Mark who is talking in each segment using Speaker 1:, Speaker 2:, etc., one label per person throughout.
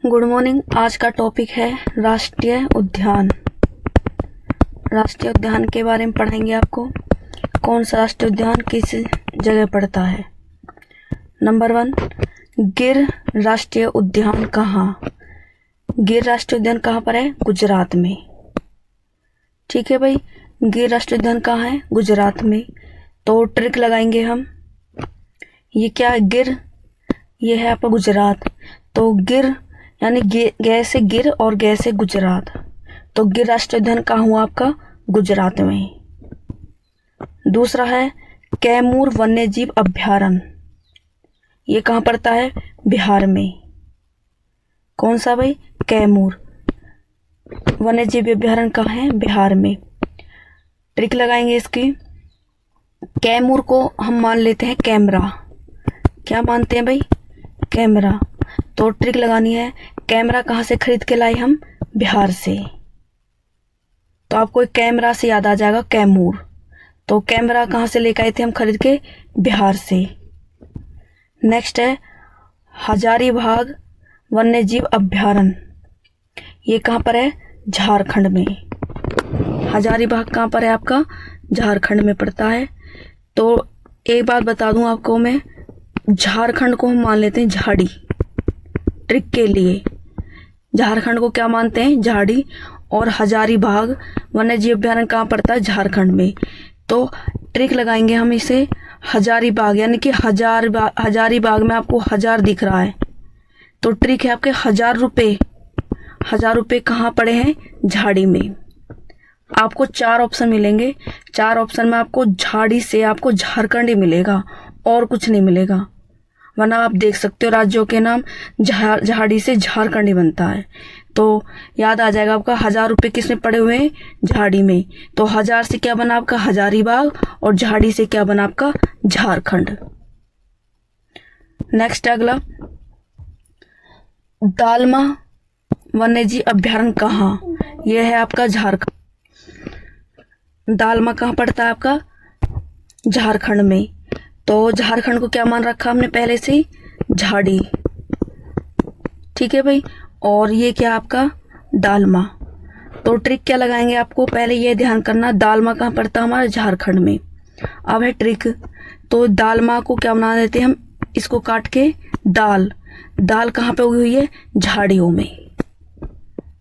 Speaker 1: Good morning. आज का topic है राष्ट्रीय उद्यान। राष्ट्रीय उद्यान के बारे में पढ़ेंगे आपको। कौन सा राष्ट्रीय उद्यान किस जगह पड़ता है। नंबर 1, गिर राष्ट्रीय उद्यान कहाँ। गिर राष्ट्रीय उद्यान कहाँ पर है? गुजरात में। ठीक है भाई, गिर राष्ट्रीय उद्यान कहाँ है? गुजरात में। तो ट्रिक लगाएंगे हम। ये क्या है? गिर। ये है आपका गुजरात। तो गिर यानी गे से गिर और गे से गुजरात। तो गिर राष्ट्रीय उद्यान कहाँ हुआ आपका? गुजरात में। दूसरा है कैमूर वन्यजीव अभ्यारण्य। ये कहाँ पड़ता है? बिहार में। कौन सा भाई? कैमूर वन्यजीव अभ्यारण्य कहाँ है? बिहार में। ट्रिक लगाएंगे इसकी। कैमूर को हम मान लेते हैं कैमरा। क्या मानते हैं भाई? कैमरा। तो ट्रिक लगानी है, कैमरा कहाँ से खरीद के लाए हम? बिहार से। तो आपको एक कैमरा से याद आ जाएगा कैमूर। तो कैमरा कहाँ से लेकर आए थे हम खरीद के? बिहार से। नेक्स्ट है हजारीबाग वन्यजीव अभ्यारण्य। ये कहाँ पर है? झारखंड में। हजारीबाग कहाँ पर है आपका? झारखंड में पड़ता है। तो एक बात बता दूं आपको मैं, झारखंड को हम मान लेते हैं झाड़ी। ट्रिक के लिए झारखंड को क्या मानते हैं? झाड़ी। और हजारीबाग वन्यजीव अभ्यारण्य कहाँ पड़ता है? झारखंड में। तो ट्रिक लगाएंगे हम इसे। हजारीबाग यानी कि हजारीबाग में आपको 1000 दिख रहा है, तो ट्रिक है आपके 1000 रुपये। 1000 रुपये कहाँ पड़े हैं? झाड़ी में। आपको 4 ऑप्शन मिलेंगे। 4 ऑप्शन में आपको झाड़ी से आपको झारखंड ही मिलेगा और कुछ नहीं मिलेगा। वरना आप देख सकते हो राज्यों के नाम झाड़ी से झारखंड ही बनता है। तो याद आ जाएगा आपका 1000 रुपये किसमें पड़े हुए हैं? झाड़ी में। तो 1000 से क्या बना आपका? हजारीबाग। और झाड़ी से क्या बना आपका? झारखंड। नेक्स्ट अगला, दालमा वन्यजीव अभ्यारण्य कहाँ? यह है आपका झारखंड। दालमा कहाँ पड़ता है आपका? झारखंड में। तो झारखंड को क्या मान रखा हमने पहले से? झाड़ी। ठीक है भाई। और ये क्या आपका? दालमा। तो ट्रिक क्या लगाएंगे आपको? पहले ये ध्यान करना, दालमा कहाँ पड़ता है हमारा? झारखंड में। अब है ट्रिक। तो दालमा को क्या बना देते हैं हम? इसको काट के दाल। दाल कहाँ पे उगी हुई है? झाड़ियों में।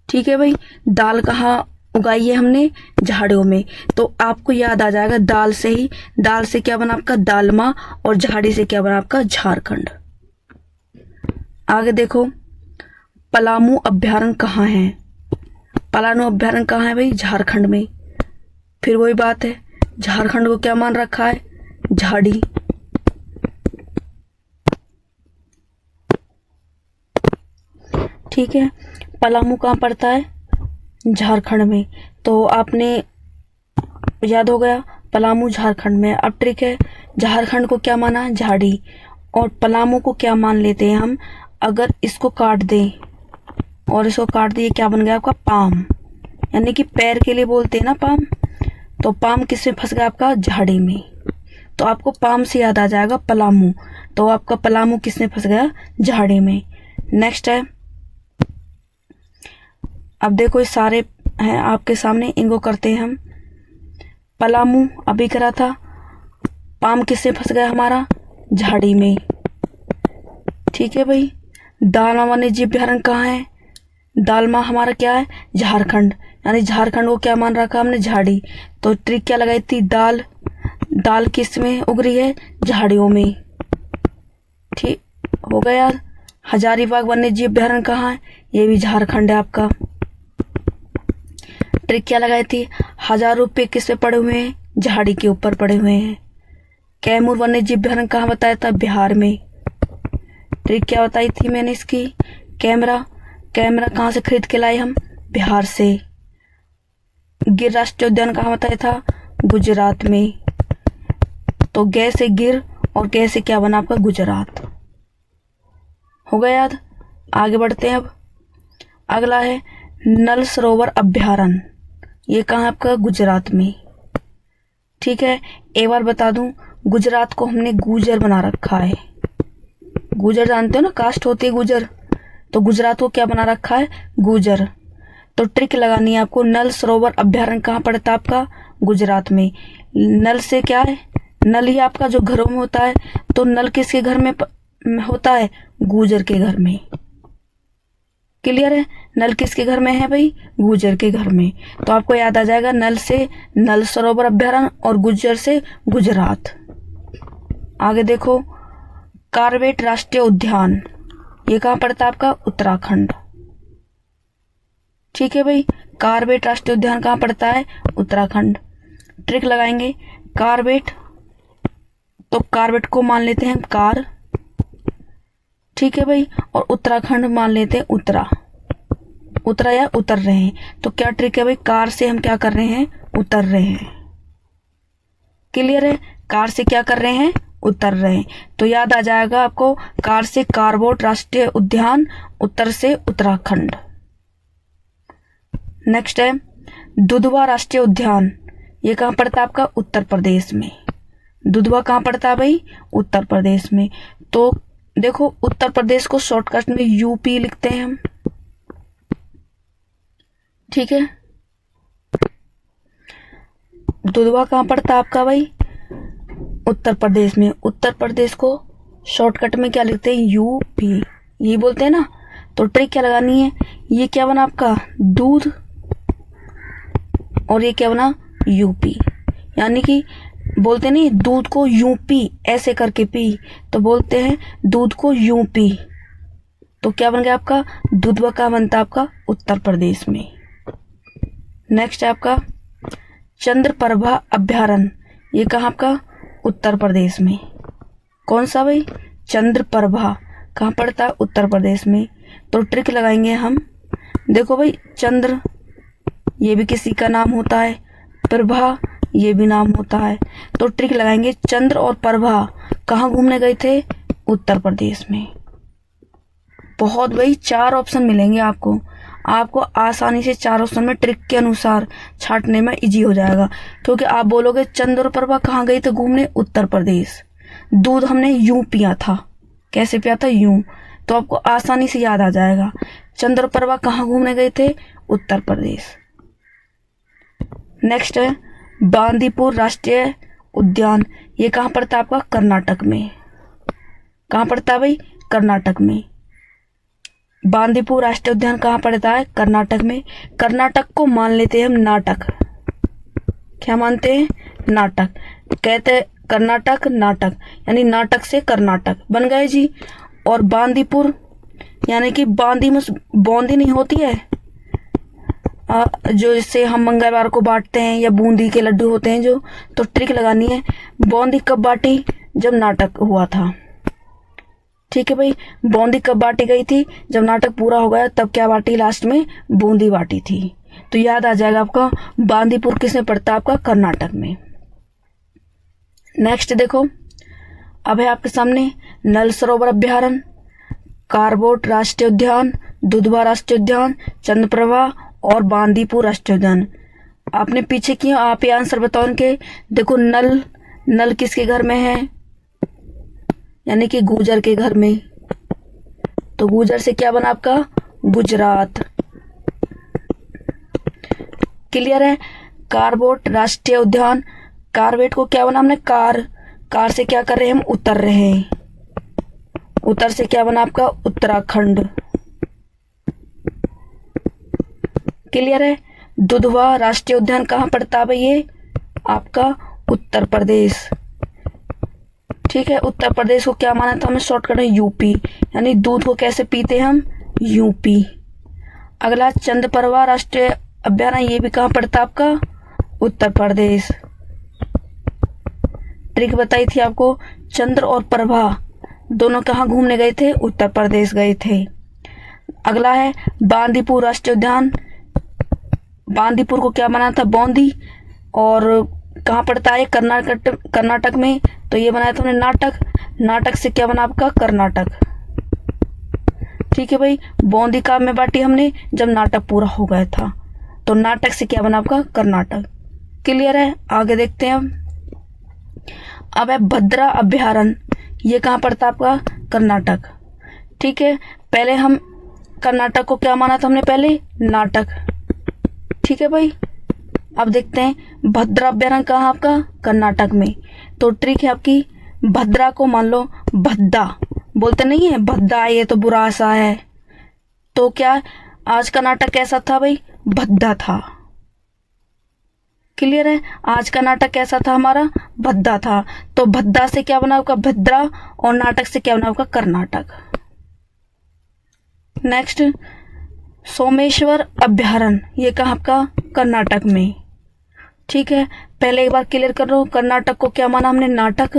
Speaker 1: ठीक है भाई। दाल कहाँ उगाई है हमने? झाड़ियों में। तो आपको याद आ जाएगा दाल से ही। दाल से क्या बना आपका? दालमा। और झाड़ी से क्या बना आपका? झारखंड। आगे देखो, पलामू अभ्यारण्य कहाँ है? पलामू अभ्यारण्य कहाँ है भाई? झारखंड में। फिर वही बात है, झारखंड को क्या मान रखा है? झाड़ी। ठीक है। पलामू कहाँ पड़ता है? झारखंड में। तो आपने याद हो गया, पलामू झारखंड में। अब ट्रिक है, झारखंड को क्या माना? झाड़ी। और पलामू को क्या मान लेते हैं हम? अगर इसको काट दें और इसको काट दिए, क्या बन गया आपका? पाम। यानी कि पैर के लिए बोलते हैं ना पाम। तो पाम किसमें फंस गया आपका? झाड़ी में। तो आपको पाम से याद आ जाएगा पलामू। तो आपका पलामू किसमें फंस गया? झाड़ी में। नेक्स्ट है, अब देखो ये सारे हैं आपके सामने, इनको करते हैं हम। पलामू अभी करा था। पाम किससे फंस गया हमारा? झाड़ी में। ठीक है भाई। दालमा वन्यजीव अभ्यारण्य कहाँ है? दालमा हमारा क्या है? झारखंड। यानी झारखंड को क्या मान रखा हमने? झाड़ी। तो ट्रिक क्या लगाई थी? दाल। दाल किस में उग रही है? झाड़ियों में। ठीक हो गया। हजारीबाग वन्यजीव अभ्यारण्य कहाँ है? ये भी झारखंड है आपका। ट्रिक क्या लगाई थी? 1000 रुपये किस पे पड़े हुए हैं? झाड़ी के ऊपर पड़े हुए हैं। कैमूर वन्यजीव अभ्यारण्य कहाँ बताया था? बिहार में। ट्रिक क्या बताई थी मैंने इसकी? कैमरा। कैमरा कहाँ से खरीद के लाए हम? बिहार से। गिर राष्ट्रीय उद्यान कहाँ बताया था? गुजरात में। तो गे से गिर और गे से क्या बना आपका? गुजरात। हो गया याद? आगे बढ़ते हैं। अब अगला है नल सरोवर अभ्यारण्य। ये कहाँ आपका? गुजरात में। ठीक है। एक बार बता दूं, गुजरात को हमने गुजर बना रखा है। गुजर जानते हो ना, कास्ट होती है गुजर। तो गुजरात को क्या बना रखा है, गुजर। तो ट्रिक लगानी है आपको। नल सरोवर अभ्यारण्य कहाँ पड़ता है आपका, गुजरात में। नल से क्या है, नल ही आपका जो घरों में होता है, तो नल किसके घर में होता है, गुजर के घर में। क्लियर है, नल किसके घर में है भाई, गुजर के घर में। तो आपको याद आ जाएगा नल से नल सरोवर अभ्यारण्य और गुजर से गुजरात। आगे देखो, कार्बेट राष्ट्रीय उद्यान, ये कहाँ पड़ता है आपका, उत्तराखंड। ठीक है भाई, कार्बेट राष्ट्रीय उद्यान कहाँ पड़ता है, उत्तराखंड। ट्रिक लगाएंगे, कार्बेट, तो कार्बेट को मान लेते हैं कार, ठीक है भाई, और उत्तराखंड मान लेते हैं उत्तरा, उत्तरा या उतर रहे हैं। तो क्या ट्रिक है भाई, कार से हम क्या कर रहे हैं, उतर रहे हैं। क्लियर है, कार से क्या कर रहे हैं, उतर रहे हैं। तो याद आ जाएगा आपको, कार से कार्बेट राष्ट्रीय उद्यान, उत्तर से उत्तराखंड। नेक्स्ट है दुधवा राष्ट्रीय उद्यान, ये कहाँ पड़ता है आपका, उत्तर प्रदेश में। दुधवा कहाँ पड़ता है भाई, उत्तर प्रदेश में। तो देखो, उत्तर प्रदेश को शॉर्टकट में यूपी लिखते हैं हम, ठीक है। दुधवा कहाँ पड़ता है आपका भाई, उत्तर प्रदेश में। उत्तर प्रदेश को शॉर्टकट में क्या लिखते हैं, यूपी, यही बोलते हैं ना। तो ट्रिक क्या लगानी है, ये क्या बना आपका, दूध, और ये क्या बना, यूपी। यानी कि बोलते नहीं, दूध को यूं पी, ऐसे करके पी, तो बोलते हैं दूध को यूं पी। तो क्या बन गया आपका, दुधवा का बनता है आपका उत्तर प्रदेश में। नेक्स्ट है आपका चंद्रप्रभा अभ्यारण्य, ये कहाँ आपका, उत्तर प्रदेश में। कौन सा भाई, चंद्रप्रभा, कहाँ पड़ता है, उत्तर प्रदेश में। तो ट्रिक लगाएंगे हम। देखो भाई, चंद्र ये भी किसी का नाम होता है, प्रभा ये भी नाम होता है। तो ट्रिक लगाएंगे, चंद्र और प्रभा कहाँ घूमने गए थे, उत्तर प्रदेश में। बहुत भाई 4 ऑप्शन मिलेंगे आपको, आपको आसानी से 4 ऑप्शन में ट्रिक के अनुसार छांटने में इजी हो जाएगा। क्योंकि आप बोलोगे चंद्र और प्रभा कहाँ गई थे घूमने, उत्तर प्रदेश। दूध हमने यूं पिया था, कैसे पिया था, यूं। तो आपको आसानी से याद आ जाएगा, चंद्र और प्रभा कहाँ घूमने गए थे, उत्तर प्रदेश। नेक्स्ट है बांदीपुर राष्ट्रीय उद्यान, ये कहाँ पड़ता है आपका, कर्नाटक में। कहाँ पड़ता है भाई, कर्नाटक में। बांदीपुर राष्ट्रीय उद्यान कहाँ पड़ता है, कर्नाटक में। कर्नाटक को मान लेते हैं हम नाटक, क्या मानते हैं, नाटक। कहते हैं कर्नाटक नाटक, यानी नाटक से कर्नाटक बन गए जी। और बांदीपुर यानी कि बांदी में बूंदी नहीं होती है, जो इससे हम मंगलवार को बांटते हैं, या बूंदी के लड्डू होते हैं जो। तो ट्रिक लगानी है, बूंदी कब बांटी, जब नाटक हुआ था। ठीक है भाई, बूंदी कब बांटी गई थी, जब नाटक पूरा हो गया, तब क्या बांटी, लास्ट में बूंदी बांटी थी। तो याद आ जाएगा आपका, बांदीपुर किसमें पड़ता है आपका, कर्नाटक में। नेक्स्ट देखो, अब है आपके सामने नल सरोवर अभ्यारण्य, कार्बेट राष्ट्रीय उद्यान, दुधवा राष्ट्रीय उद्यान, चंद्रप्रभा और बांदीपुर राष्ट्रीय उद्यान। आपने पीछे किया, आप ये आंसर बताओ इनके। देखो, नल, नल किसके घर में है, यानी कि गुजर के घर में। तो गुजर से क्या बना आपका, गुजरात। क्लियर है। कार्बेट राष्ट्रीय उद्यान, कार्बेट को क्या बना हमने, कार, कार से क्या कर रहे हैं हम, उतर रहे हैं। उत्तर से क्या बना आपका, उत्तराखंड। क्लियर है। दुधवा राष्ट्रीय उद्यान कहाँ पड़ता है भाई, ये आपका उत्तर प्रदेश। ठीक है, उत्तर प्रदेश को क्या माना था हमने, शॉर्टकट में यूपी, यानी दूध को कैसे पीते हम, यूपी। अगला चंद्रप्रभा राष्ट्रीय अभ्यारण्य, ये भी कहाँ पड़ता आपका, उत्तर प्रदेश। ट्रिक बताई थी आपको, चंद्र और प्रभा दोनों कहाँ घूमने गए थे, उत्तर प्रदेश गए थे। अगला है बांदीपुर राष्ट्रीय उद्यान, बांदीपुर को क्या बनाया था, बूंदी, और कहाँ पड़ता है, कर्नाटक में। तो ये बनाया था हमने नाटक, नाटक से क्या बना आपका, कर्नाटक। ठीक है भाई, बूंदी का में बांटी हमने जब नाटक पूरा हो गया था, तो नाटक से क्या बना आपका, कर्नाटक। क्लियर है। आगे देखते हैं अब है भद्रा अभ्यारण्य, ये कहाँ पड़ता है आपका, कर्नाटक। ठीक है, पहले हम कर्नाटक को क्या माना था हमने पहले? नाटक। ठीक है भाई। अब देखते हैं भद्रा अभ्यारण्य कहाँ आपका? कर्नाटक में। तो ट्रिक है आपकी, भद्रा को मान लो भद्दा, बोलते नहीं है भद्दा ये तो बुरा सा है, तो क्या आज का नाटक कैसा था भाई? भद्दा था। क्लियर है? आज का नाटक कैसा था हमारा? भद्दा था। तो भद्दा से क्या बना आपका? भद्रा, और नाटक से क्या बना आपका? कर्नाटक। नेक्स्ट, सोमेश्वर अभ्यारण्य, ये कहाँ आपका? कर्नाटक में। ठीक है, पहले एक बार क्लियर कर लो, कर्नाटक को क्या माना हमने? नाटक।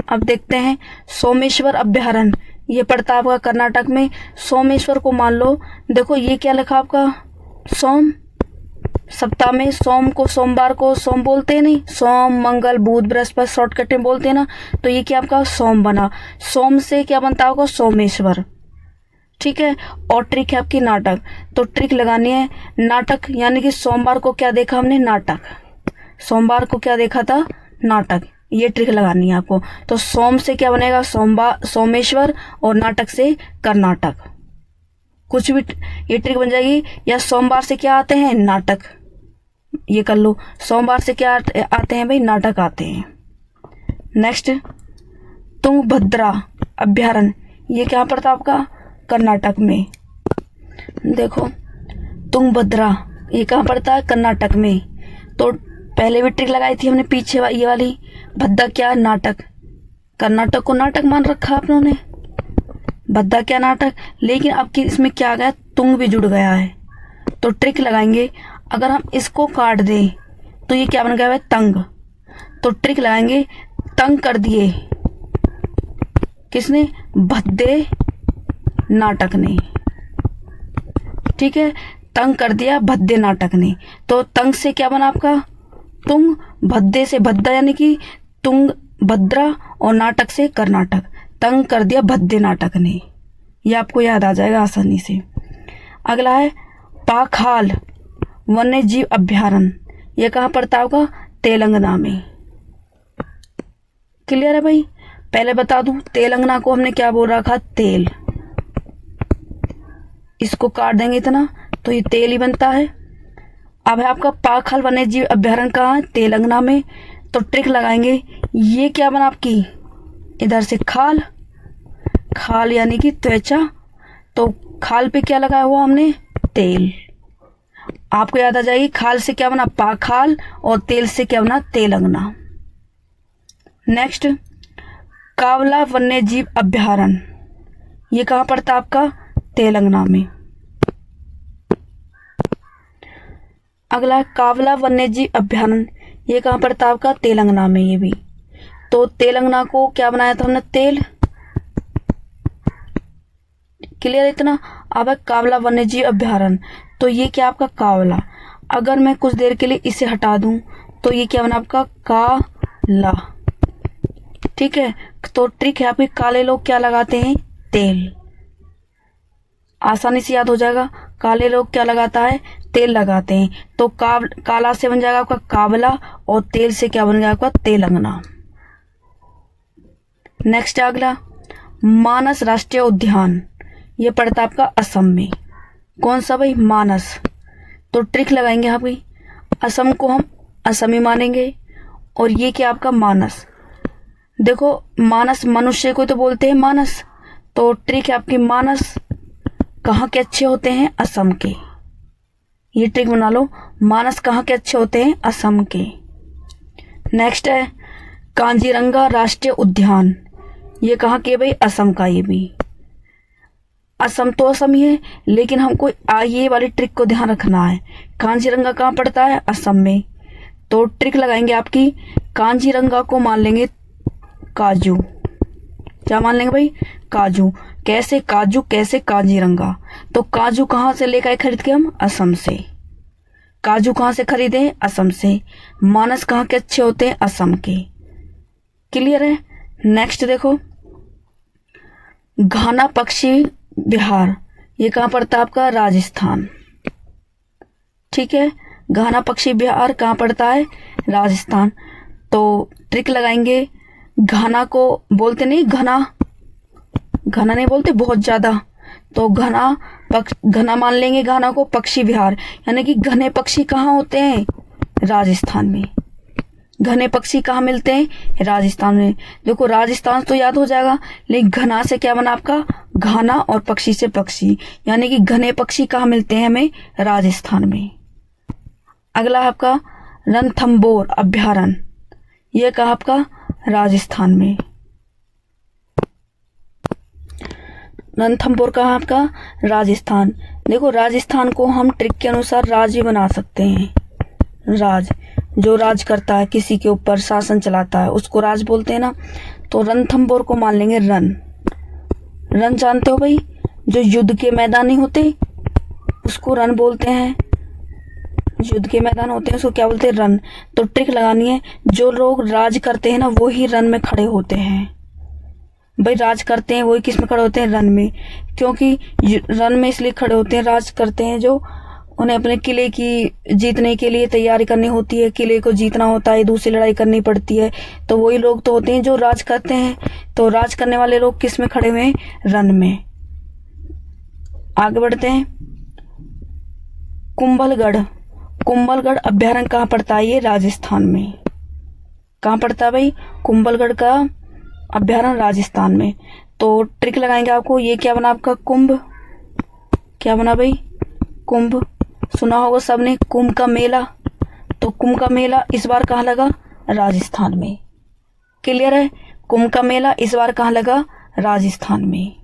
Speaker 1: अब देखते हैं सोमेश्वर अभ्यारण्य, ये पड़ता है आपका कर्नाटक में। सोमेश्वर को मान लो, देखो ये क्या लिखा आपका? सोम। सप्ताह में सोम को, सोमवार को सोम बोलते हैं नहीं, सोम मंगल बुध बृहस्पति शॉर्टकट में बोलते हैं ना, तो ये क्या आपका? सोम बना। सोम से क्या बनता होगा? सोमेश्वर। ठीक है, और ट्रिक है आपकी नाटक। तो ट्रिक लगानी है नाटक, यानी कि सोमवार को क्या देखा हमने? नाटक। सोमवार को क्या देखा था? नाटक। ये ट्रिक लगानी है आपको। तो सोम से क्या बनेगा? सोमवार, सोमेश्वर, और नाटक से कर्नाटक। कुछ भी ये ट्रिक बन जाएगी। या सोमवार से क्या आते हैं? नाटक। ये कर लो, सोमवार से क्या आते हैं भाई? नाटक आते हैं। नेक्स्ट, तुंगभद्रा अभ्यारण्य, ये क्या पड़ता आपका? कर्नाटक में। देखो तुंगभद्रा ये कहाँ पड़ता है? कर्नाटक में। तो पहले भी ट्रिक लगाई थी हमने पीछे ये वाली, भद्दा क्या? नाटक। कर्नाटक को नाटक मान रखा आप लोगों ने, भद्दा क्या? नाटक। लेकिन अब की इसमें क्या आ गया? तुंग भी जुड़ गया है। तो ट्रिक लगाएंगे, अगर हम इसको काट दें तो ये क्या बन गया है? तंग। तो ट्रिक लगाएंगे, तंग कर दिए किसने? भद्दे नाटक ने। ठीक है, तंग कर दिया भद्दे नाटक ने। तो तंग से क्या बना आपका? तुंग। भद्दे से भद्दा, यानी कि तुंग भद्रा, और नाटक से कर्नाटक। तंग कर दिया भद्दे नाटक ने। ये आपको याद आ जाएगा आसानी से। अगला है पाखाल वन्य जीव अभ्यारण्य, ये कहाँ पड़ता होगा? तेलंगाना में। क्लियर है भाई? पहले बता दूं, तेलंगाना को हमने क्या बोल रखा? तेल। इसको काट देंगे इतना तो ये तेल ही बनता है। अब है आपका पाखाल वन्य जीव अभ्यारण्य कहाँ? तेलंगाना में। तो ट्रिक लगाएंगे, ये क्या बना आपकी? इधर से खाल, खाल यानी कि त्वचा, तो खाल पे क्या लगाया हुआ हमने? तेल। आपको याद आ जाएगी, खाल से क्या बना? पाखाल, और तेल से क्या बना? तेलंगाना। नेक्स्ट, कावला वन्य जीव अभ्यारण्य, ये कहाँ पड़ता आपका? तेलंगाना में। अगला कावला वन्य जीव अभ्यारण्य, ये कहाँ पड़ता आपका? तेलंगाना में। ये भी तो तेलंगाना को क्या बनाया था हमने? तेल। क्लियर इतना? अब है कावला वन्य जीव अभ्यारण्य, तो ये क्या आपका? कावला। अगर मैं कुछ देर के लिए इसे हटा दूं तो ये क्या बना आपका? काला। ठीक है, तो ट्रिक है आपके, काले लोग क्या लगाते हैं? तेल। आसानी से याद हो जाएगा, काले लोग क्या लगाता है? तेल लगाते हैं। तो काला से बन जाएगा आपका कावला, और तेल से क्या बन जाएगा आपका? तेलंगाना। नेक्स्ट अगला, मानस राष्ट्रीय उद्यान, ये पड़ता आपका असम में। कौन सा भाई? मानस। तो ट्रिक लगाएंगे आप भाई, असम को हम असमी मानेंगे, और ये क्या आपका? मानस। देखो मानस मनुष्य को तो बोलते हैं मानस, तो ट्रिक है आपकी, मानस कहाँ के अच्छे होते हैं? असम के। ये ट्रिक बना लो, मानस कहाँ के अच्छे होते हैं? असम के। नेक्स्ट है कांजीरंगा राष्ट्रीय उद्यान, ये कहाँ के भाई? असम का। ये भी असम तो असम ही है, लेकिन हमको ये वाली ट्रिक को ध्यान रखना है। कांजीरंगा कहाँ पड़ता है? असम में। तो ट्रिक लगाएंगे आपकी, कांजीरंगा को मान लेंगे काजू। क्या मान लेंगे भाई? काजू। कैसे काजू, कैसे कांजीरंगा? तो काजू कहाँ से लेकर आए खरीद के हम? असम से। काजू कहाँ से खरीदे? असम से। मानस कहाँ के अच्छे होते हैं? असम के। क्लियर है? नेक्स्ट देखो, घाना पक्षी विहार, ये कहाँ पड़ता है आपका? राजस्थान। ठीक है, घाना पक्षी विहार कहाँ पड़ता है? राजस्थान। तो ट्रिक लगाएंगे, घाना को बोलते नहीं, घना, घना नहीं बोलते बहुत ज्यादा, तो घना मान लेंगे घना को, पक्षी विहार, यानी कि घने पक्षी कहाँ होते हैं? राजस्थान में। घने पक्षी कहाँ मिलते हैं? राजस्थान में। देखो राजस्थान तो याद हो जाएगा, लेकिन घना से क्या बना आपका? घाना, और पक्षी से पक्षी, यानी कि घने पक्षी कहाँ मिलते हैं हमें? राजस्थान में। अगला आपका रणथंभौर अभ्यारण्य, यह कहाँ आपका? राजस्थान में। रणथंभौर कहाँ आपका? राजस्थान। देखो राजस्थान को हम ट्रिक के अनुसार राज्य बना सकते हैं। राज, जो राज करता है, किसी के ऊपर शासन चलाता है, उसको राज बोलते हैं ना। तो रणथंभौर को मान लेंगे रण। रण जानते हो भाई, जो युद्ध के मैदान नहीं होते उसको रण बोलते हैं। युद्ध के मैदान होते हैं उसको क्या बोलते हैं? रण। तो ट्रिक लगानी है, जो लोग राज करते हैं ना वो ही रण में खड़े होते हैं। भाई राज करते हैं वही किस में खड़े होते हैं? रण में। क्योंकि रण में इसलिए खड़े होते हैं, राज करते हैं जो उन्हें अपने किले की जीतने के लिए तैयारी करनी होती है, किले को जीतना होता है, दूसरी लड़ाई करनी पड़ती है, तो वही लोग तो होते हैं जो राज करते हैं। तो राज करने वाले लोग किस में खड़े हुए हैं? रण में। आगे बढ़ते हैं। कुंभलगढ़, कुंभलगढ़ अभ्यारण्य कहाँ पड़ता है? ये राजस्थान में। कहाँ पड़ता है भाई? कुंभलगढ़ का अभ्यारण्य राजस्थान में। तो ट्रिक लगाएंगे आपको, ये क्या बना आपका? कुंभ। क्या बना भाई? कुंभ। सुना होगा सबने कुंभ का मेला। तो कुंभ का मेला इस बार कहाँ लगा? राजस्थान में। क्लियर है? कुंभ का मेला इस बार कहाँ लगा? राजस्थान में।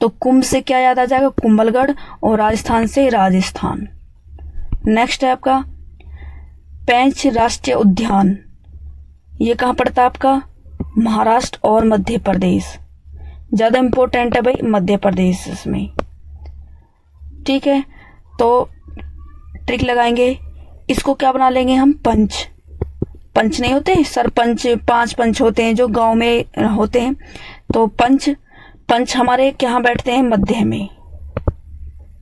Speaker 1: तो कुंभ से क्या याद आ जाएगा? कुंभलगढ़, और राजस्थान से राजस्थान। नेक्स्ट है आपका पेंच राष्ट्रीय उद्यान, ये कहाँ पड़ता है आपका? महाराष्ट्र और मध्य प्रदेश। ज्यादा इंपॉर्टेंट है भाई मध्य प्रदेश इसमें। ठीक है, तो ट्रिक लगाएंगे, इसको क्या बना लेंगे हम? पंच। पंच नहीं होते सरपंच, 5 पंच होते हैं जो गांव में होते हैं। तो पंच हमारे यहाँ बैठते हैं मध्य में।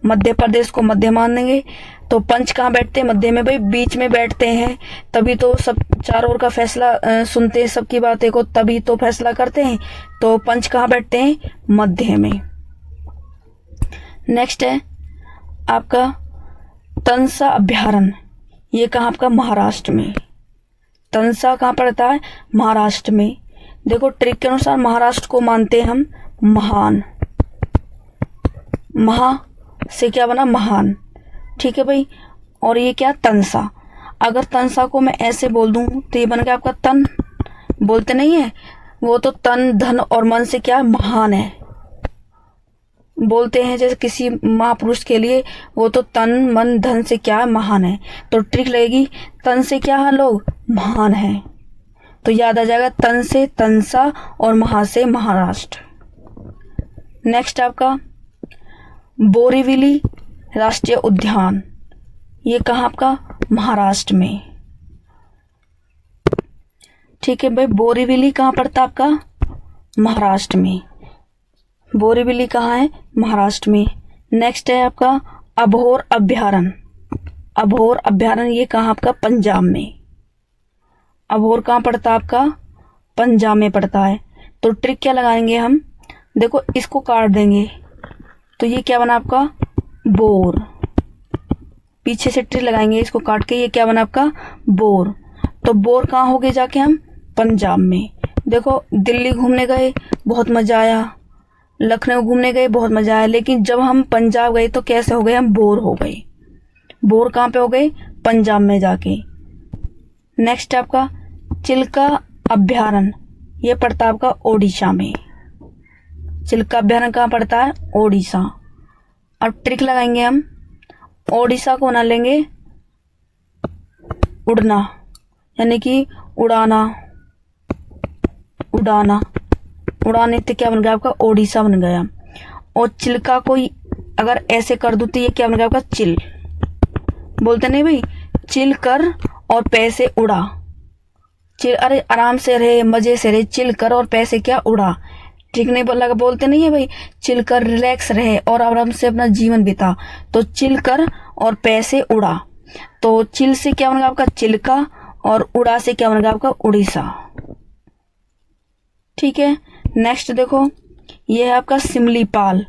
Speaker 1: मध्य प्रदेश को मध्य मान देंगे। तो पंच कहाँ बैठते हैं? मध्य में भाई, बीच में बैठते हैं, तभी तो सब चारों ओर का फैसला सुनते हैं, सबकी बातें को तभी तो फैसला करते हैं। तो पंच कहाँ बैठते हैं? मध्य में। नेक्स्ट है आपका तंसा अभ्यारण्य, ये कहाँ आपका? महाराष्ट्र में। तंसा कहाँ पड़ता है? महाराष्ट्र में। देखो ट्रिक के अनुसार महाराष्ट्र को मानते हैं हम महान। महा से क्या बना? महान। ठीक है भाई। और ये क्या? तंसा। अगर तंसा को मैं ऐसे बोल दूं तो ये बन गया आपका तन। बोलते नहीं है वो, तो तन धन और मन से क्या? महान है। बोलते हैं जैसे किसी महापुरुष के लिए, वो तो तन मन धन से क्या? महान है। तो ट्रिक लगेगी, तन से क्या है लोग? महान है। तो याद आ जाएगा तन से तंसा और महा से महाराष्ट्र। नेक्स्ट आपका बोरीवली राष्ट्रीय उद्यान, ये कहाँ आपका? महाराष्ट्र में। ठीक है भाई, बोरीवली कहाँ पड़ता है आपका? महाराष्ट्र में। बोरीवली कहाँ है? महाराष्ट्र में। नेक्स्ट है आपका अबोहर अभ्यारण्य। अबोहर अभ्यारण्य ये कहाँ आपका? पंजाब में। अबोहर कहाँ पड़ता है आपका? पंजाब में पड़ता है। तो ट्रिक क्या लगाएंगे हम? देखो इसको काट देंगे तो ये क्या बना आपका? बोर। पीछे से ट्रिक लगाएंगे इसको काट के, ये क्या बना आपका? बोर। तो बोर कहाँ हो गए जाके हम? पंजाब में। देखो दिल्ली घूमने गए बहुत मजा आया, लखनऊ घूमने गए बहुत मजा आया, लेकिन जब हम पंजाब गए तो कैसे हो गए? हम बोर हो गए। बोर कहाँ पे हो गए? पंजाब में जाके। नेक्स्ट आपका चिल्का अभ्यारण्य, ये पड़ता है आपका ओडिशा में। चिल्का अभ्यारण्य कहाँ पड़ता है? ओडिशा। अब ट्रिक लगाएंगे हम, ओडिशा को बना लेंगे उड़ना, यानी कि उड़ाना। उड़ाना, उड़ाने से क्या बन गया आपका? ओडिशा बन गया। और चिल्का को अगर ऐसे कर दूँ तो ये क्या बन गया आपका? चिल। बोलते नहीं भाई, चिल कर और पैसे उड़ा। चिल, अरे आराम से रहे, मजे से रहे, चिल कर और पैसे क्या? उड़ा। ठीक नहीं बोला? बोलते नहीं है भाई, चिल कर, रिलैक्स रहे और आराम से अपना जीवन बिता। तो चिल कर और पैसे उड़ा। तो चिल से क्या बन गया आपका? चिल्का, और उड़ा से क्या बन गया आपका? उड़ीसा। ठीक है। नेक्स्ट देखो, ये है आपका सिमलीपाल,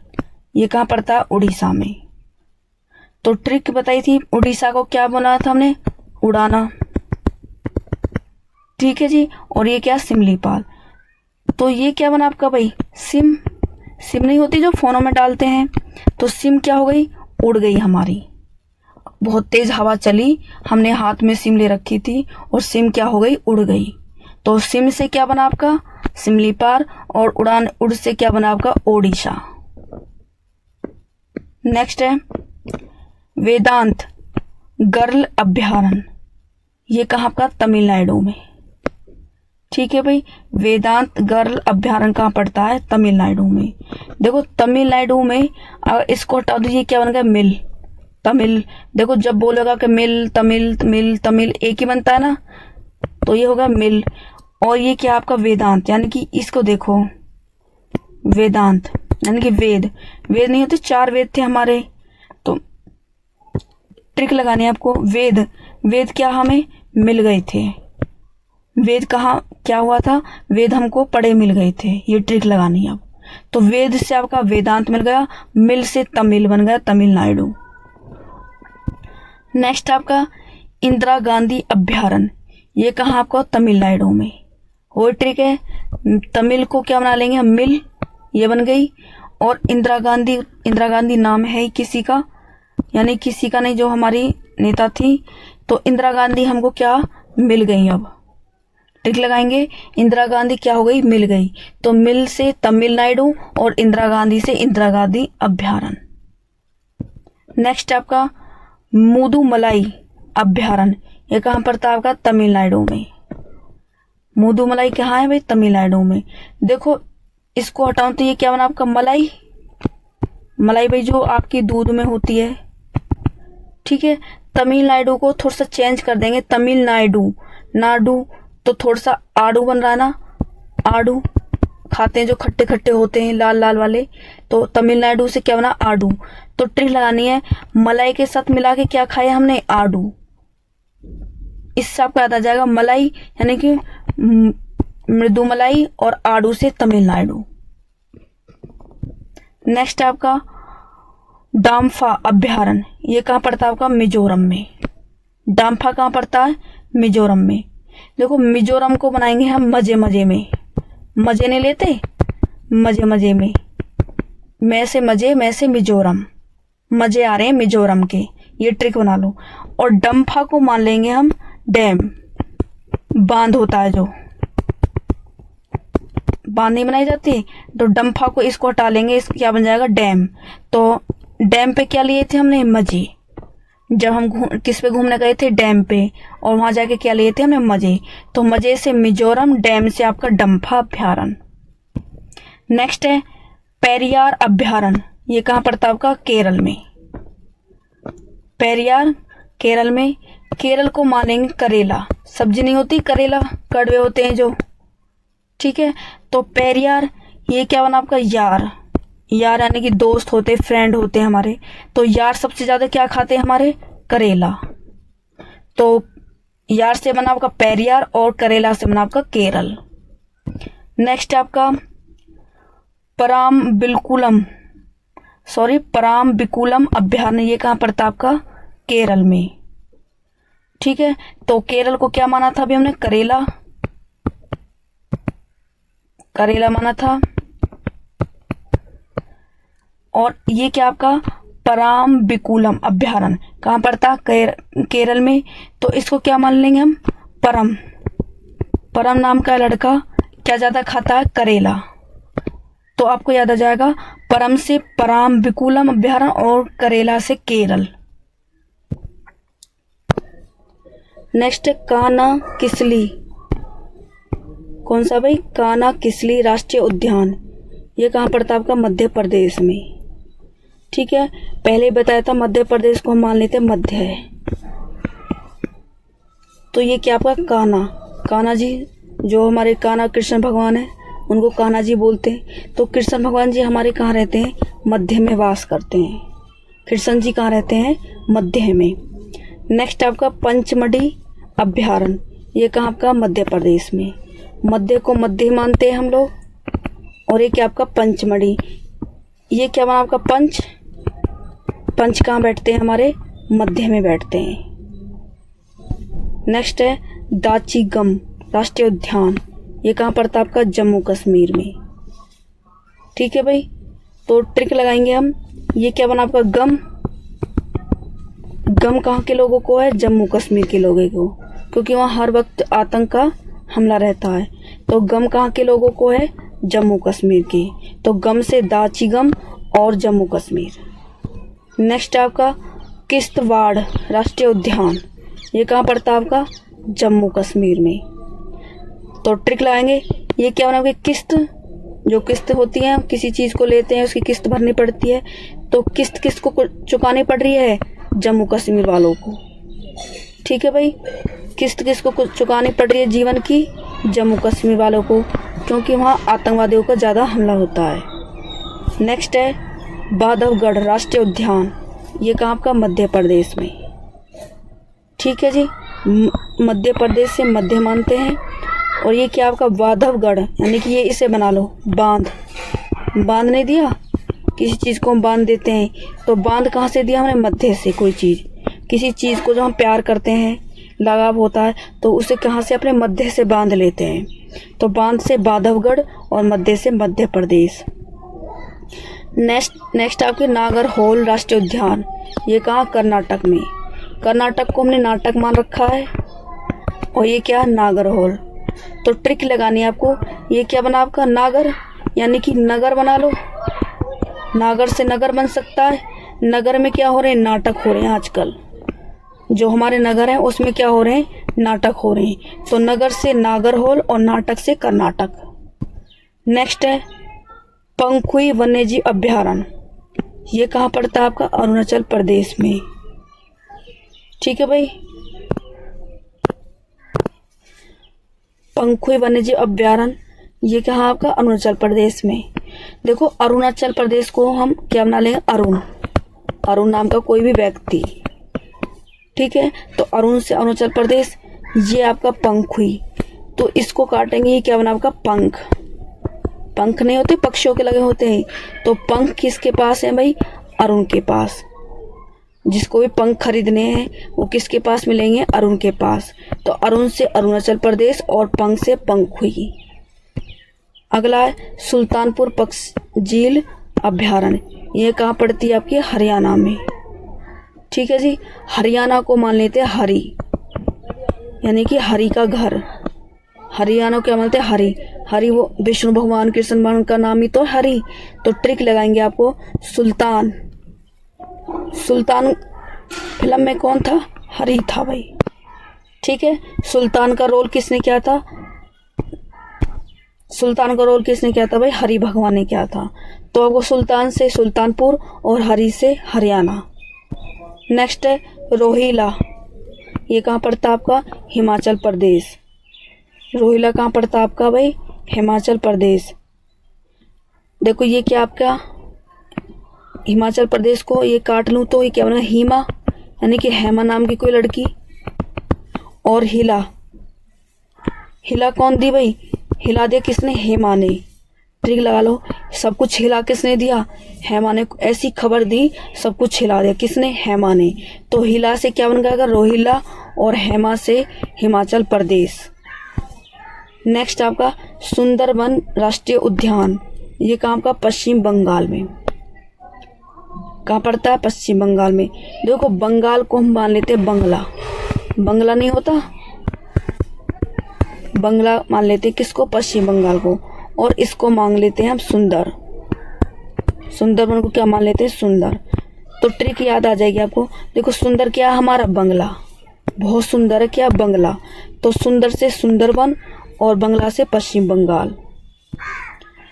Speaker 1: ये कहाँ पड़ता है? उड़ीसा में। तो ट्रिक बताई थी, उड़ीसा को क्या बनाया था हमने? उड़ाना। ठीक है जी। और ये क्या? सिमलीपाल। तो ये क्या बना आपका भाई? सिम। सिम नहीं होती जो फोनों में डालते हैं, तो सिम क्या हो गई? उड़ गई हमारी। बहुत तेज हवा चली, हमने हाथ में सिम ले रखी थी और सिम क्या हो गई? उड़ गई। तो सिम से क्या बना आपका? सिमलीपाल। और उड़ान उड़ से क्या बना आपका? ओडिशा। नेक्स्ट है वेदांत गर्ल अभ्यारण्य। ये कहाँ आपका? तमिलनाडु में। ठीक है भाई। वेदांत गर्ल अभ्यारण्य कहाँ पड़ता है? तमिलनाडु में। देखो तमिलनाडु में, अगर इसको हटा दीजिए क्या बन गया? मिल। तमिल। देखो जब बोलेगा कि मिल तमिल तमिल तमिल एक ही बनता है ना, तो ये होगा मिल। और ये क्या आपका? वेदांत। यानी कि इसको देखो, वेदांत यानी कि वेद। वेद नहीं होते, 4 वेद थे हमारे, तो ट्रिक लगानी है आपको। वेद, वेद क्या हमें मिल गए थे? वेद कहाँ क्या हुआ था? वेद हमको पढ़े मिल गए थे। ये ट्रिक लगानी है आप। तो वेद से आपका वेदांत मिल गया, मिल से तमिल बन गया तमिलनाडु। नेक्स्ट आपका इंदिरा गांधी अभ्यारण्य। ये कहाँ आपको? तमिलनाडु में। वो ट्रिक है, तमिल को क्या बना लेंगे हम? मिल, ये बन गई। और इंदिरा गांधी नाम है किसी का, यानी किसी का नहीं, जो हमारी नेता थी। तो इंदिरा गांधी हमको क्या मिल गई। अब ट्रिक लगाएंगे, इंदिरा गांधी क्या हो गई? मिल गई। तो मिल से तमिलनाडु और इंदिरा गांधी से इंदिरा गांधी अभ्यारण्य। नेक्स्ट आपका मुदुमलाई अभ्यारण्य। ये कहाँ पड़ता है आपका? तमिलनाडु में। मुदुमलाई कहाँ है भाई? तमिलनाडु में। देखो इसको हटाओ तो ये क्या बना आपका? मलाई। मलाई भाई जो आपकी दूध में होती है। ठीक है। तमिलनाडु को थोड़ा सा चेंज कर देंगे, तमिलनाडु। नाडु तो थोड़ा सा आड़ू बन रहा है ना, आड़ू खाते हैं जो खट्टे खट्टे होते हैं लाल लाल वाले, तो तमिलनाडु से क्या बना? आड़ू। तो ट्रिक लगानी है, मलाई के साथ मिला के क्या खाया हमने? आड़ू। इससे आपको याद आ जाएगा मलाई यानी कि मृदु मलाई, और आड़ू से तमिलनाडु। नेक्स्ट आपका डाम्फा अभ्यारण्य। ये कहाँ पड़ता है आपका? मिजोरम में। डाम्फा कहाँ पड़ता है? मिजोरम में। देखो मिजोरम को बनाएंगे हम मजे मजे में। मजे नहीं लेते, मजे मजे में। मैं से मजे, मैं से मिजोरम। मजे आ रहे हैं मिजोरम के, ये ट्रिक बना लो। और डम्फा को मान लेंगे हम डैम। बांध होता है जो, बांध नहीं बनाई जाती, तो डम्फा को इसको हटा लेंगे, इसको क्या बन जाएगा? डैम। तो डैम पे क्या लिए थे हमने? मजे। जब हम किस पे घूमने गए थे? डैम पे। और वहां जाके क्या लिए थे हमने? मजे। तो मजे से मिजोरम, डैम से आपका डम्फा अभ्यारण्य। नेक्स्ट है पेरियार अभ्यारण्य। ये कहाँ पड़ता है आपका? केरल में। पेरियार केरल में। केरल को मानेंगे करेला। सब्जी नहीं होती करेला, कड़वे होते हैं जो। ठीक है। तो पेरियार, ये क्या बना आपका? यार। यार यानी कि दोस्त होते, फ्रेंड होते हैं हमारे। तो यार सबसे ज्यादा क्या खाते हैं हमारे? करेला। तो यार से बना आपका पेरियार और करेला से बना आपका केरल। नेक्स्ट आपका पराम्बिकुलम अभ्यारण्य। ये कहाँ पड़ता है आपका? केरल में। ठीक है। तो केरल को क्या माना था अभी हमने? करेला। करेला माना था। और ये क्या आपका? पराम्बिकुलम अभ्यारण्य कहाँ पड़ता? केरल में। तो इसको क्या मान लेंगे हम? परम। परम नाम का लड़का क्या ज्यादा खाता है? करेला। तो आपको याद आ जाएगा, परम से पराम्बिकुलम अभ्यारण्य और करेला से केरल। नेक्स्ट कान्हा किसली। कौन सा भाई? कान्हा किसली राष्ट्रीय उद्यान। ये कहाँ पड़ता है आपका? मध्य प्रदेश में। ठीक है। पहले बताया था मध्य प्रदेश को हम मान लेते मध्य है। तो ये क्या आपका? कान्हा। कान्हा जी जो हमारे कान्हा कृष्ण भगवान है, उनको कान्हा जी बोलते हैं। तो कृष्ण भगवान जी हमारे कहाँ रहते हैं? मध्य में वास करते हैं। कृष्ण जी कहाँ रहते हैं? मध्य में। नेक्स्ट आपका पंचमढ़ी अभ्यारण्य। ये कहाँ आपका? मध्य प्रदेश में। मध्य को मध्य मानते हैं हम लोग। और ये क्या आपका? पंचमढ़ी। ये क्या बना आपका पंच। पंच कहाँ बैठते हैं, हमारे मध्य में बैठते हैं। नेक्स्ट है दाचीगम राष्ट्रीय उद्यान, ये कहाँ पड़ता है आपका जम्मू कश्मीर में। ठीक है भाई, तो ट्रिक लगाएंगे हम। ये क्या बना आपका गम। गम कहाँ के लोगों को है, जम्मू कश्मीर के लोगों को, क्योंकि वहाँ हर वक्त आतंक का हमला रहता है। तो गम कहाँ के लोगों को है, जम्मू कश्मीर के। तो गम से दाचीगम और जम्मू कश्मीर। नेक्स्ट आपका किश्तवाड़ राष्ट्रीय उद्यान, ये कहाँ पड़ता है आपका जम्मू कश्मीर में। तो ट्रिक लगाएंगे। ये क्या बना आपकी किस्त, जो किस्त होती है, किसी चीज़ को लेते हैं उसकी किस्त भरनी पड़ती है। तो किस्त किसको चुकानी पड़ रही है, जम्मू कश्मीर वालों को। ठीक है भाई, किस्त किसको चुकानी पड़ रही है जीवन की, जम्मू कश्मीर वालों को, क्योंकि वहाँ आतंकवादियों का ज़्यादा हमला होता है। नेक्स्ट है बांधवगढ़ राष्ट्रीय उद्यान, ये कहाँ आपका मध्य प्रदेश में। ठीक है जी, मध्य प्रदेश से मध्य मानते हैं। और ये क्या आपका बांधवगढ़, यानी कि ये इसे बना लो बांध। बांध नहीं दिया, किसी चीज़ को हम बांध देते हैं, तो बांध कहाँ से दिया हमने, मध्य से। कोई चीज़, किसी चीज़ को जो हम प्यार करते हैं, लगाव होता है, तो उसे कहाँ से, अपने मध्य से बांध लेते हैं। तो बांध से बांधवगढ़ और मध्य से मध्य प्रदेश। नेक्स्ट आपके नागरहोल राष्ट्रीय उद्यान, ये कहाँ, कर्नाटक में। कर्नाटक को हमने नाटक मान रखा है, और ये क्या, नागरहोल। तो ट्रिक लगानी है आपको। ये क्या बना आपका नागर, यानी कि नगर बना लो। नागर से नगर बन सकता है। नगर में क्या हो रहे हैं, नाटक हो रहे हैं आजकल। जो हमारे नगर हैं उसमें क्या हो रहे हैं, नाटक हो रहे हैं। तो नगर से नागरहोल और नाटक से कर्नाटक। नेक्स्ट है पंखुई वन्यजीव अभ्यारण्य, ये कहाँ पड़ता है आपका, अरुणाचल प्रदेश में। ठीक है भाई, पंखुई वन्यजीव अभ्यारण्य, ये कहाँ आपका, अरुणाचल प्रदेश में। देखो अरुणाचल प्रदेश को हम क्या बना लेंगे, अरुण। अरुण नाम का कोई भी व्यक्ति। ठीक है, तो अरुण से अरुणाचल प्रदेश। ये आपका पंखुई, तो इसको काटेंगे, ये क्या बना आपका पंख। पंख नहीं होते, पक्षियों के लगे होते हैं। तो पंख किसके पास है भाई, अरुण के पास। जिसको भी पंख खरीदने हैं वो किसके पास मिलेंगे, अरुण के पास। तो अरुण से अरुणाचल प्रदेश और पंख से पंखुई। अगला है सुल्तानपुर पक्षी झील अभ्यारण्य, ये कहाँ पड़ती है आपकी, हरियाणा में। ठीक है जी, हरियाणा को मान लेते हैं हरि, यानी कि हरि का घर। हरियाणा को क्या मानते हैं, हरि। हरि वो विष्णु भगवान, कृष्ण भगवान का नाम ही तो हरि। तो ट्रिक लगाएंगे आपको। सुल्तान, सुल्तान फिल्म में कौन था, हरि था भाई। ठीक है, सुल्तान का रोल किसने किया था, सुल्तान का रोल किसने किया था भाई, हरि भगवान ने किया था। तो आपको सुल्तान से सुल्तानपुर और हरि से हरियाणा। नेक्स्ट है रोहिला, ये कहाँ पड़ता है आपका, हिमाचल प्रदेश। रोहिला कहाँ पड़ता है आपका भाई, हिमाचल प्रदेश। देखो ये क्या आपका, हिमाचल प्रदेश को ये काट लूँ तो ये क्या बना, हिमा, यानी कि हेमा नाम की कोई लड़की। और हिला, हिला कौन दी भाई, हिला दिया किसने, हेमा ने। ट्रिक लगा लो, सब कुछ हिला किसने दिया, हेमा ने। ऐसी खबर दी, सब कुछ हिला दिया किसने, हेमा ने। तो हिला से क्या बन गया, रोहिला, और हेमा से हिमाचल प्रदेश। नेक्स्ट आपका सुंदरबन राष्ट्रीय उद्यान, ये कहाँ का, पश्चिम बंगाल में। कहाँ पड़ता है, पश्चिम बंगाल में। देखो बंगाल को हम मान लेते हैं बंगला। बंगला नहीं होता, बंगला मान लेते हैं किसको, पश्चिम बंगाल को। और इसको मांग लेते हैं हम सुंदर। सुंदरबन को क्या मान लेते हैं, सुंदर। तो ट्रिक याद आ जाएगी आपको। देखो सुंदर क्या है, हमारा बंगला। बहुत सुंदर है क्या, बंगला। तो सुंदर से सुंदरबन और बंगला से पश्चिम बंगाल।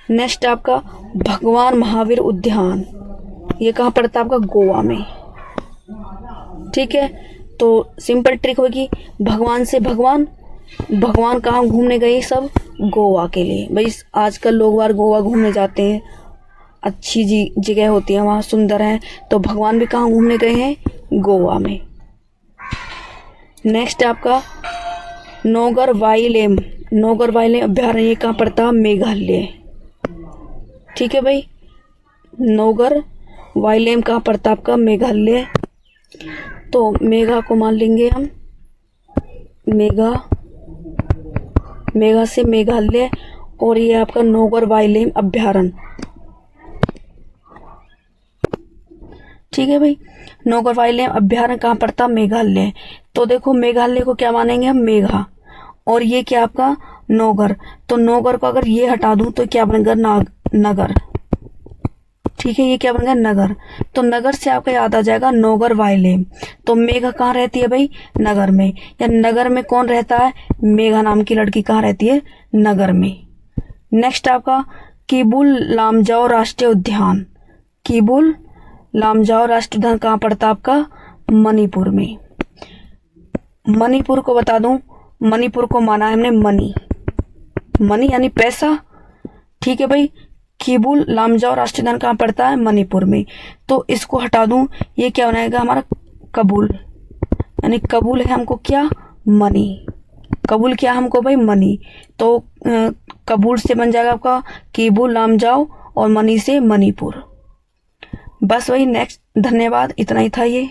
Speaker 1: नेक्स्ट आपका भगवान महावीर उद्यान, ये कहाँ पड़ता है आपका, गोवा में। ठीक है, तो सिंपल ट्रिक होगी, भगवान से भगवान। भगवान कहाँ घूमने गए सब, गोवा के लिए भाई। आजकल लोग बार गोवा घूमने जाते हैं, अच्छी जगह होती है वहाँ, सुंदर है। तो भगवान भी कहाँ घूमने गए हैं, गोवा में। नेक्स्ट आपका नौगर वाइलेम, नौगर वाइलेम अभ्यारण्य, ये कहाँ पड़ता है, मेघालय। ठीक है भाई, नौगर वाइलेम कहाँ पड़ता है आपका? मेघालय। तो मेघा को मान लेंगे हम, मेघा से मेघालय, और ये आपका नौगर वाइलेम अभ्यारण्य। ठीक है भाई, नौगर वाइलेम अभ्यारण्य कहाँ पड़ता? मेघालय। तो देखो मेघालय को क्या मानेंगे हम? मेघा, और ये क्या आपका? नौगर। तो नौगर को अगर ये हटा दूं तो क्या बनेगा? नगर। ठीक है, ये क्या बनेगा? नगर। तो नगर से आपका याद आ जाएगा नौगर वाइलेम। तो मेघा कहाँ रहती है भाई? नगर में। या नगर में कौन रहता है? मेघा नाम की लड़की कहाँ रहती है? नगर में। नेक्स्ट आपका किबुल लामजाओ राष्ट्रीय उद्यान। किबुल लामजाओ राष्ट्रीय उद्यान कहाँ पड़ता है आपका? मणिपुर में। मणिपुर को बता दूं, मणिपुर को माना है हमने मनी यानी पैसा। ठीक है भाई, किबुल लामजाओ राष्ट्रीय उद्यान कहाँ पड़ता है? मणिपुर में। तो इसको हटा दूं, ये क्या बनाएगा हमारा? कबूल, यानी कबूल है हमको क्या? मनी। कबूल क्या हमको भाई? मनी। तो कबूल से बन जाएगा आपका किबुल लामजाओ, और मनी से मणिपुर। बस वही। नेक्स्ट, धन्यवाद, इतना ही था ये।